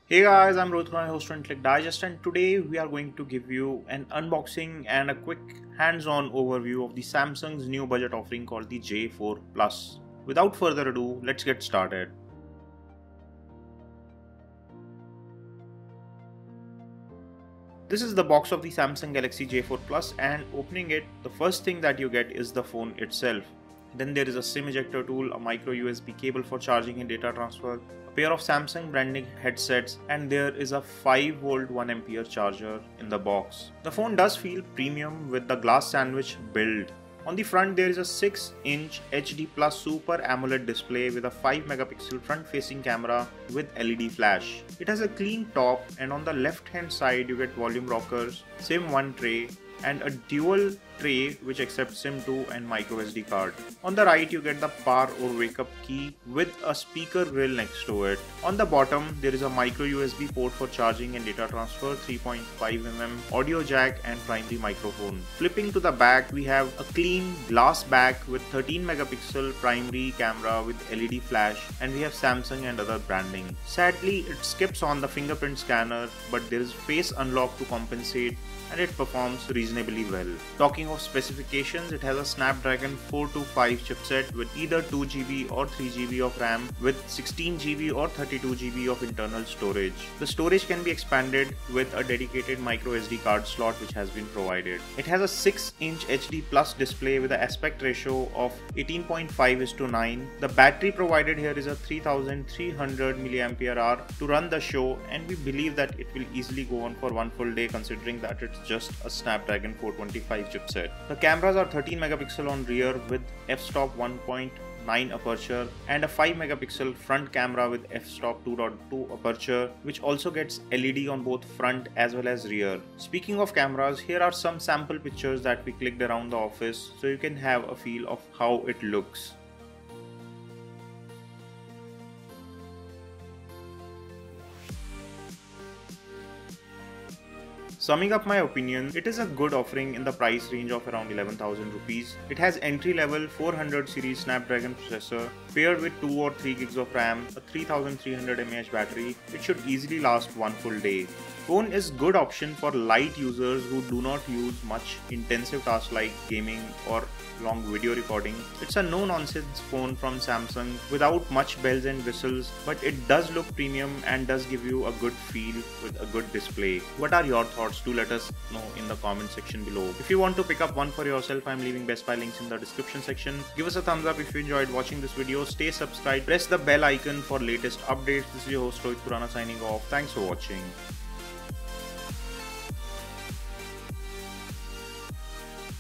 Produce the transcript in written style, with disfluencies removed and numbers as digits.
Hey guys, I'm Rohit Khurana, host of Intellect Digest, and today we are going to give you an unboxing and a quick hands-on overview of the Samsung's new budget offering called the J4 Plus. Without further ado, let's get started. This is the box of the Samsung Galaxy J4 Plus, and opening it, the first thing that you get is the phone itself. Then there is a SIM ejector tool, a micro USB cable for charging and data transfer, a pair of Samsung branding headsets, and there is a 5V 1A charger in the box. The phone does feel premium with the glass sandwich build. On the front there is a 6-inch HD Plus Super AMOLED display with a 5-megapixel front-facing camera with LED flash. It has a clean top, and on the left-hand side you get volume rockers, SIM 1 tray, and a dual tray which accepts SIM 2 and micro SD card. On the right you get the power or wake up key with a speaker grill next to it. On the bottom there is a micro USB port for charging and data transfer, 3.5mm audio jack and primary microphone. Flipping to the back, we have a clean glass back with 13 megapixel primary camera with LED flash, and we have Samsung and other branding. Sadly, it skips on the fingerprint scanner, but there is face unlock to compensate, and it performs reasonably well. Talking of specifications, it has a Snapdragon 425 chipset with either 2GB or 3GB of RAM with 16GB or 32GB of internal storage. The storage can be expanded with a dedicated micro SD card slot which has been provided. It has a 6-inch HD Plus display with an aspect ratio of 18.5:9. The battery provided here is a 3300 mAh to run the show, and we believe that it will easily go on for one full day considering that it's just a Snapdragon 425 chipset. The cameras are 13 megapixel on rear with f-stop 1.9 aperture and a 5 megapixel front camera with f-stop 2.2 aperture, which also gets LED on both front as well as rear. Speaking of cameras, here are some sample pictures that we clicked around the office so you can have a feel of how it looks. Summing up my opinion, it is a good offering in the price range of around 11,000 rupees. It has entry-level 400 series Snapdragon processor paired with 2 or 3 gigs of RAM, a 3300 mAh battery. It should easily last one full day. Phone is good option for light users who do not use much intensive tasks like gaming or long video recording. It's a no-nonsense phone from Samsung without much bells and whistles, but it does look premium and does give you a good feel with a good display. What are your thoughts? Do let us know in the comment section below. If you want to pick up one for yourself, I'm leaving Best Buy links in the description section. Give us a thumbs up if you enjoyed watching this video. Stay subscribed, press the bell icon for latest updates. This is your host Rohit Khurana signing off. Thanks for watching.